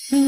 Assalamualaikum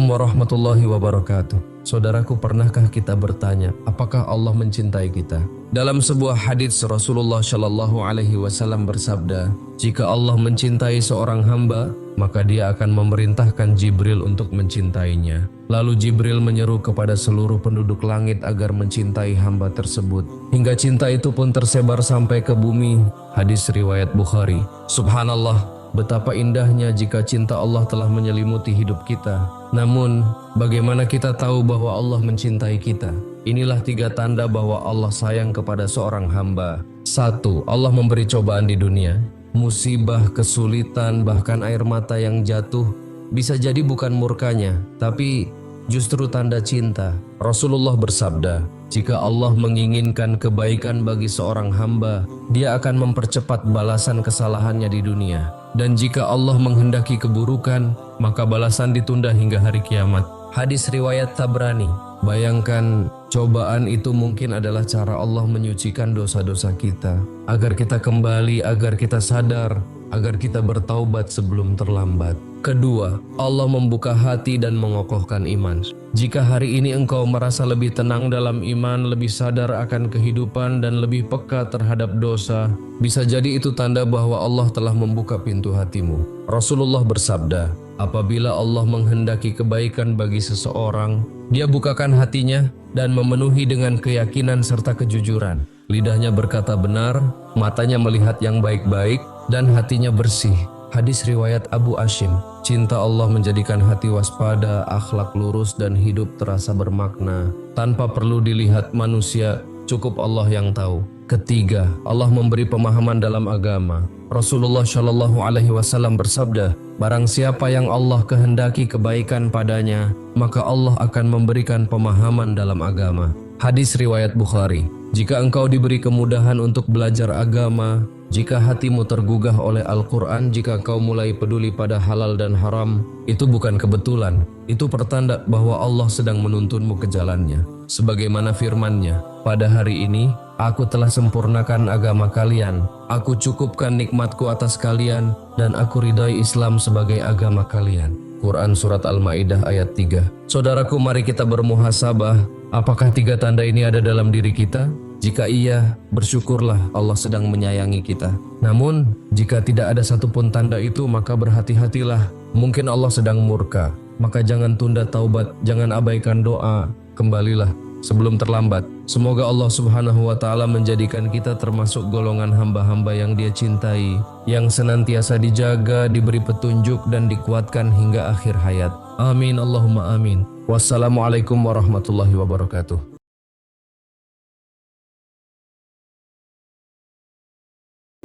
warahmatullahi wabarakatuh. Saudaraku, pernahkah kita bertanya, apakah Allah mencintai kita? Dalam sebuah hadits Rasulullah Shallallahu Alaihi Wasallam bersabda, jika Allah mencintai seorang hamba, maka Dia akan memerintahkan Jibril untuk mencintainya. Lalu Jibril menyeru kepada seluruh penduduk langit agar mencintai hamba tersebut, hingga cinta itu pun tersebar sampai ke bumi. Hadis riwayat Bukhari. Subhanallah, betapa indahnya jika cinta Allah telah menyelimuti hidup kita. Namun, bagaimana kita tahu bahwa Allah mencintai kita? Inilah 3 tanda bahwa Allah sayang kepada seorang hamba. 1. Allah memberi cobaan di dunia. Musibah, kesulitan, bahkan air mata yang jatuh bisa jadi bukan murkanya, tapi justru tanda cinta. Rasulullah bersabda, jika Allah menginginkan kebaikan bagi seorang hamba, Dia akan mempercepat balasan kesalahannya di dunia. Dan jika Allah menghendaki keburukan, maka balasan ditunda hingga hari kiamat. Hadis riwayat Tabrani. Bayangkan, cobaan itu mungkin adalah cara Allah menyucikan dosa-dosa kita, agar kita kembali, agar kita sadar, agar kita bertaubat sebelum terlambat. Kedua, Allah membuka hati dan mengokohkan iman. Jika hari ini engkau merasa lebih tenang dalam iman, lebih sadar akan kehidupan dan lebih peka terhadap dosa, bisa jadi itu tanda bahwa Allah telah membuka pintu hatimu. Rasulullah bersabda, apabila Allah menghendaki kebaikan bagi seseorang, Dia bukakan hatinya dan memenuhi dengan keyakinan serta kejujuran. Lidahnya berkata benar, matanya melihat yang baik-baik, dan hatinya bersih. Hadis riwayat Abu Ashim. Cinta Allah menjadikan hati waspada, akhlak lurus, dan hidup terasa bermakna. Tanpa perlu dilihat manusia, cukup Allah yang tahu. Ketiga, Allah memberi pemahaman dalam agama. Rasulullah Shallallahu Alaihi Wasallam bersabda, barang siapa yang Allah kehendaki kebaikan padanya, maka Allah akan memberikan pemahaman dalam agama. Hadis riwayat Bukhari. Jika engkau diberi kemudahan untuk belajar agama, jika hatimu tergugah oleh Al-Quran, jika kau mulai peduli pada halal dan haram, itu bukan kebetulan. Itu pertanda bahwa Allah sedang menuntunmu ke jalannya. Sebagaimana firman-Nya, pada hari ini, Aku telah sempurnakan agama kalian. Aku cukupkan nikmatku atas kalian, dan aku ridai Islam sebagai agama kalian. Quran Surat Al-Ma'idah ayat 3. Saudaraku, mari kita bermuhasabah. Apakah 3 tanda ini ada dalam diri kita? Jika iya, bersyukurlah Allah sedang menyayangi kita. Namun, jika tidak ada satupun tanda itu, maka berhati-hatilah. Mungkin Allah sedang murka. Maka jangan tunda taubat, jangan abaikan doa. Kembalilah sebelum terlambat. Semoga Allah Subhanahu wa Ta'ala menjadikan kita termasuk golongan hamba-hamba yang Dia cintai, yang senantiasa dijaga, diberi petunjuk, dan dikuatkan hingga akhir hayat. Amin Allahumma amin. Wassalamualaikum warahmatullahi wabarakatuh.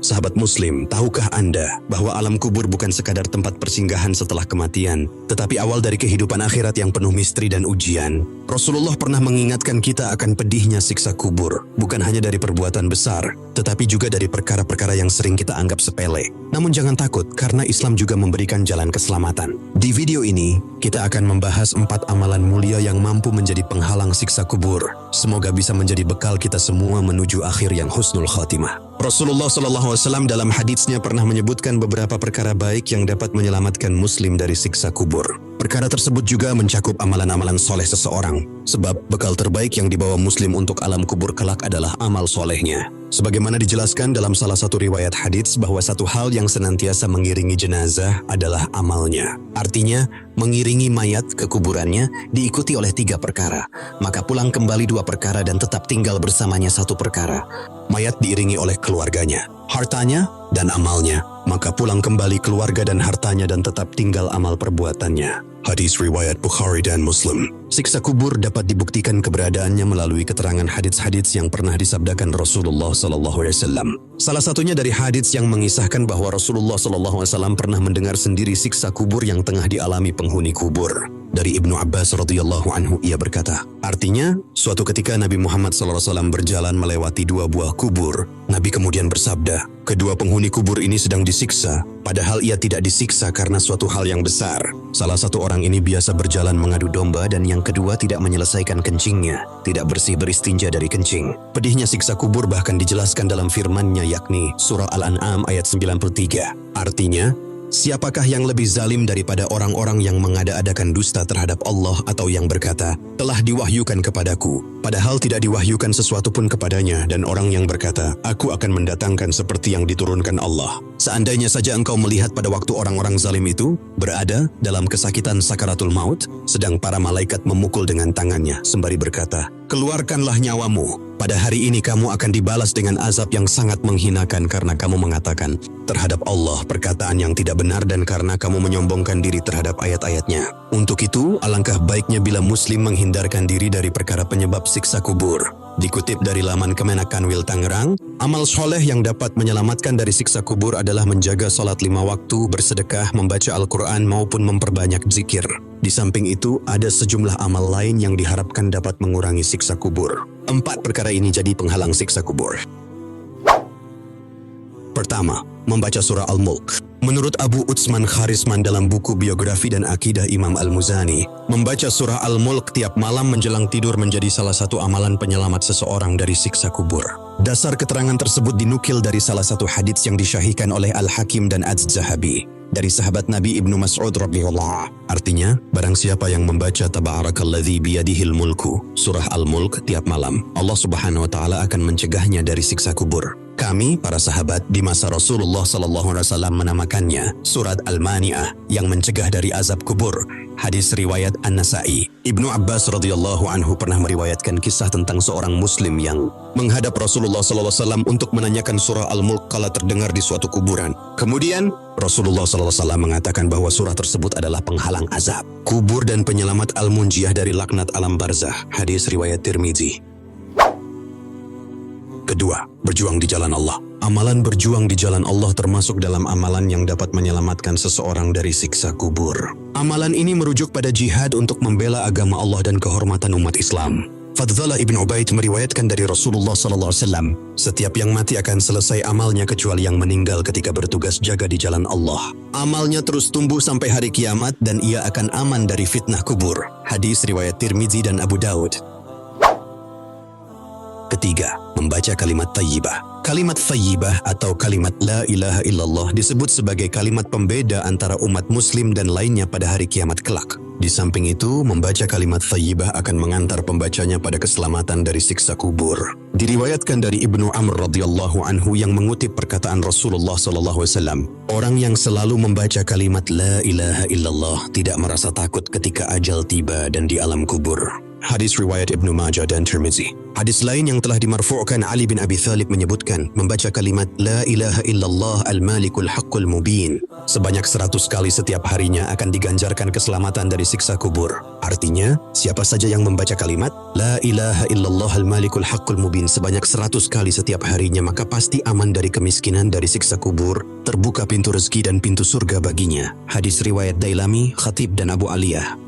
Sahabat Muslim, tahukah Anda bahwa alam kubur bukan sekadar tempat persinggahan setelah kematian, tetapi awal dari kehidupan akhirat yang penuh misteri dan ujian? Rasulullah pernah mengingatkan kita akan pedihnya siksa kubur, bukan hanya dari perbuatan besar, tetapi juga dari perkara-perkara yang sering kita anggap sepele. Namun jangan takut, karena Islam juga memberikan jalan keselamatan. Di video ini, kita akan membahas 4 amalan mulia yang mampu menjadi penghalang siksa kubur. Semoga bisa menjadi bekal kita semua menuju akhir yang husnul khatimah. Rasulullah SAW dalam haditsnya pernah menyebutkan beberapa perkara baik yang dapat menyelamatkan muslim dari siksa kubur. Perkara tersebut juga mencakup amalan-amalan soleh seseorang, sebab bekal terbaik yang dibawa muslim untuk alam kubur kelak adalah amal solehnya. Sebagaimana dijelaskan dalam salah satu riwayat hadits bahwa satu hal yang senantiasa mengiringi jenazah adalah amalnya. Artinya, mengiringi mayat ke kuburannya diikuti oleh 3 perkara. Maka pulang kembali 2 perkara dan tetap tinggal bersamanya 1 perkara. Mayat diiringi oleh keluarganya, hartanya, dan amalnya. Maka pulang kembali keluarga dan hartanya dan tetap tinggal amal perbuatannya. Hadis riwayat Bukhari dan Muslim. Siksa kubur dapat dibuktikan keberadaannya melalui keterangan hadits-hadits yang pernah disabdakan Rasulullah SAW. Salah satunya dari hadits yang mengisahkan bahwa Rasulullah SAW pernah mendengar sendiri siksa kubur yang tengah dialami penghuni kubur. Dari Ibnu Abbas radhiyallahu anhu ia berkata, artinya, suatu ketika Nabi Muhammad SAW berjalan melewati dua buah kubur. Nabi kemudian bersabda, kedua penghuni kubur ini sedang disiksa, padahal ia tidak disiksa karena suatu hal yang besar. Salah satu orang ini biasa berjalan mengadu domba dan yang kedua tidak menyelesaikan kencingnya, tidak bersih beristinja dari kencing. Pedihnya siksa kubur bahkan dijelaskan dalam firman-Nya yakni surah Al-An'am ayat 93. Artinya, siapakah yang lebih zalim daripada orang-orang yang mengada-adakan dusta terhadap Allah atau yang berkata, telah diwahyukan kepadaku, padahal tidak diwahyukan sesuatu pun kepadanya, dan orang yang berkata, aku akan mendatangkan seperti yang diturunkan Allah. Seandainya saja engkau melihat pada waktu orang-orang zalim itu berada dalam kesakitan sakaratul maut, sedang para malaikat memukul dengan tangannya sembari berkata, keluarkanlah nyawamu. Pada hari ini kamu akan dibalas dengan azab yang sangat menghinakan karena kamu mengatakan terhadap Allah perkataan yang tidak benar dan karena kamu menyombongkan diri terhadap ayat-ayatnya. Untuk itu, alangkah baiknya bila Muslim menghindarkan diri dari perkara penyebab siksa kubur. Dikutip dari laman Kemenak Kanwil Tangerang, amal soleh yang dapat menyelamatkan dari siksa kubur adalah menjaga salat 5 waktu, bersedekah, membaca Al-Quran maupun memperbanyak zikir. Di samping itu, ada sejumlah amal lain yang diharapkan dapat mengurangi siksa kubur. 4 perkara ini jadi penghalang siksa kubur. Pertama, membaca surah Al-Mulk. Menurut Abu Utsman Kharisman dalam buku biografi dan akidah Imam Al-Muzani, membaca surah Al-Mulk tiap malam menjelang tidur menjadi salah satu amalan penyelamat seseorang dari siksa kubur. Dasar keterangan tersebut dinukil dari salah satu hadits yang disyahihkan oleh Al-Hakim dan Az-Zahabi dari sahabat Nabi Ibnu Mas'ud radhiyallahu. Artinya, barang siapa yang membaca Tabarakalladzi biyadihil mulku, surah Al-Mulk tiap malam, Allah Subhanahu wa taala akan mencegahnya dari siksa kubur. Kami, para sahabat di masa Rasulullah SAW menamakannya Surat Al-Mani'ah yang mencegah dari azab kubur. Hadis riwayat An-Nasa'i. Ibnu Abbas radhiyallahu anhu pernah meriwayatkan kisah tentang seorang muslim yang menghadap Rasulullah SAW untuk menanyakan surah Al-Mulk kala terdengar di suatu kuburan. Kemudian, Rasulullah SAW mengatakan bahwa surah tersebut adalah penghalang azab kubur dan penyelamat Al-Munjiyah dari laknat alam barzah. Hadis riwayat Tirmizi. Kedua, berjuang di jalan Allah. Amalan berjuang di jalan Allah termasuk dalam amalan yang dapat menyelamatkan seseorang dari siksa kubur. Amalan ini merujuk pada jihad untuk membela agama Allah dan kehormatan umat Islam. Fadzalah ibn Ubaid meriwayatkan dari Rasulullah SAW, setiap yang mati akan selesai amalnya kecuali yang meninggal ketika bertugas jaga di jalan Allah. Amalnya terus tumbuh sampai hari kiamat dan ia akan aman dari fitnah kubur. Hadis riwayat Tirmizi dan Abu Daud. Ketiga, membaca kalimat thayyibah. Kalimat thayyibah atau kalimat la ilaha illallah disebut sebagai kalimat pembeda antara umat muslim dan lainnya pada hari kiamat kelak. Di samping itu, membaca kalimat thayyibah akan mengantar pembacanya pada keselamatan dari siksa kubur. Diriwayatkan dari Ibnu Amr radhiyallahu anhu yang mengutip perkataan Rasulullah SAW, orang yang selalu membaca kalimat la ilaha illallah tidak merasa takut ketika ajal tiba dan di alam kubur. Hadis riwayat Ibnu Majah dan Tirmizi. Hadis lain yang telah dimarfu'kan Ali bin Abi Thalib menyebutkan membaca kalimat La ilaha illallah al-malikul haqqul mubin sebanyak 100 kali setiap harinya akan diganjarkan keselamatan dari siksa kubur. Artinya, siapa saja yang membaca kalimat La ilaha illallah al-malikul haqqul mubin sebanyak 100 kali setiap harinya maka pasti aman dari kemiskinan, dari siksa kubur, terbuka pintu rezeki dan pintu surga baginya. Hadis riwayat Dailami, Khatib dan Abu Aliyah.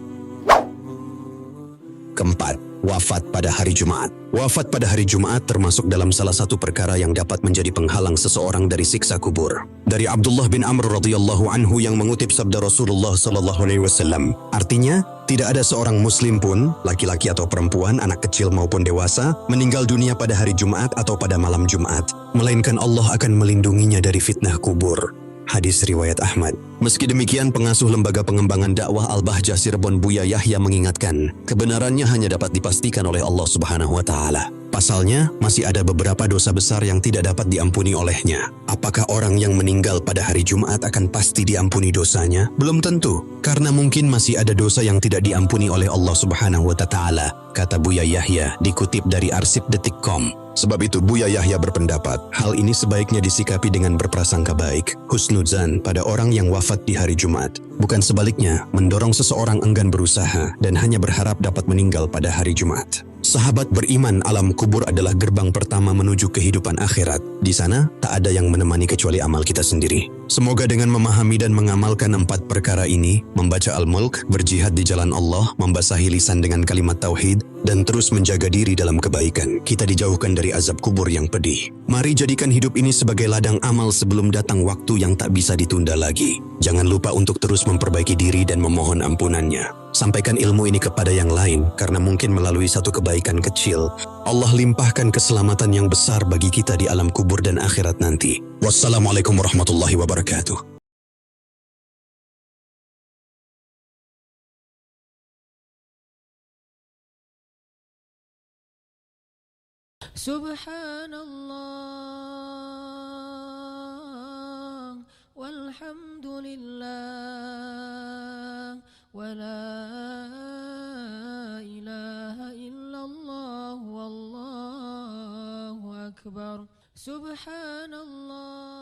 Keempat, wafat pada hari Jumat. Wafat pada hari Jumat termasuk dalam salah satu perkara yang dapat menjadi penghalang seseorang dari siksa kubur. Dari Abdullah bin Amr radhiyallahu anhu yang mengutip sabda Rasulullah SAW, artinya, tidak ada seorang muslim pun, laki-laki atau perempuan, anak kecil maupun dewasa, meninggal dunia pada hari Jumat atau pada malam Jumat, melainkan Allah akan melindunginya dari fitnah kubur. Hadis riwayat Ahmad. Meski demikian, pengasuh Lembaga Pengembangan Dakwah Al-Bahjah Cirebon Buya Yahya mengingatkan, kebenarannya hanya dapat dipastikan oleh Allah Subhanahu wa taala. Pasalnya, masih ada beberapa dosa besar yang tidak dapat diampuni olehnya. Apakah orang yang meninggal pada hari Jumat akan pasti diampuni dosanya? Belum tentu, karena mungkin masih ada dosa yang tidak diampuni oleh Allah Subhanahu wa taala kata Buya Yahya dikutip dari arsipdetik.com. Sebab itu Buya Yahya berpendapat, hal ini sebaiknya disikapi dengan berprasangka baik, husnudzan pada orang yang wafat di hari Jumat. Bukan sebaliknya, mendorong seseorang enggan berusaha dan hanya berharap dapat meninggal pada hari Jumat. Sahabat beriman, alam kubur adalah gerbang pertama menuju kehidupan akhirat. Di sana, tak ada yang menemani kecuali amal kita sendiri. Semoga dengan memahami dan mengamalkan 4 perkara ini, membaca Al-Mulk, berjihad di jalan Allah, membasahi lisan dengan kalimat tauhid, dan terus menjaga diri dalam kebaikan, kita dijauhkan dari azab kubur yang pedih. Mari jadikan hidup ini sebagai ladang amal sebelum datang waktu yang tak bisa ditunda lagi. Jangan lupa untuk terus memperbaiki diri dan memohon ampunannya. Sampaikan ilmu ini kepada yang lain, karena mungkin melalui satu kebaikan kecil, Allah limpahkan keselamatan yang besar bagi kita di alam kubur dan akhirat nanti. Wassalamualaikum warahmatullahi wabarakatuh. Subhanallah walhamdulillah wa la ilaha illallah wallahu akbar. Subhanallah